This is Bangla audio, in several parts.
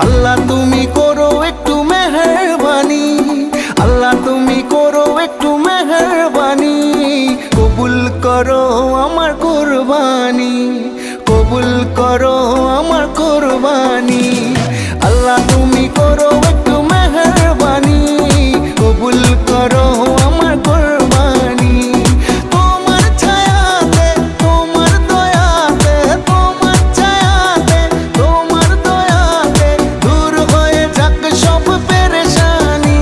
আল্লাহ তুমি করো একটু মেহেরবানি, আল্লাহ তুমি করো একটু মেহেরবানি, কবুল করো আমার কুরবানি, কবুল করো আমার কুরবানি। আল্লাহ তুমি করো একটু মেহেরবানি, কবুল করো আমার কুরবানি। তোমার ছায়াতে, তোমার দয়াতে, তোমার ছায়াতে, তোমার দয়াতে দূর হয়ে যাক সব পেরেশানি,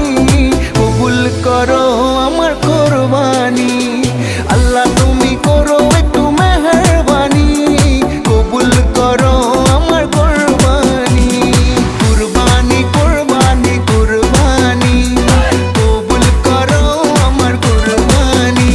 কবুল করো আমার কুরবানি। আল্লাহ তুমি করো একটু মেহেরবানি, কবুল করো আমার কুরবানি। কুরবানি কুরবানি কুরবানি, কবুল করো আমার কুরবানি।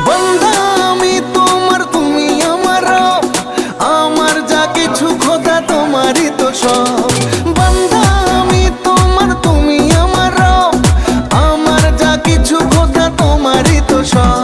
বান্দা আমি তোমার, তুমি আমার রব, আমার যা কিছু খোদা তোমারই তো সব। বান্দা আমি তোমার, তুমি আমার রব, আমার যা কিছু খোদা তোমারই তো সব।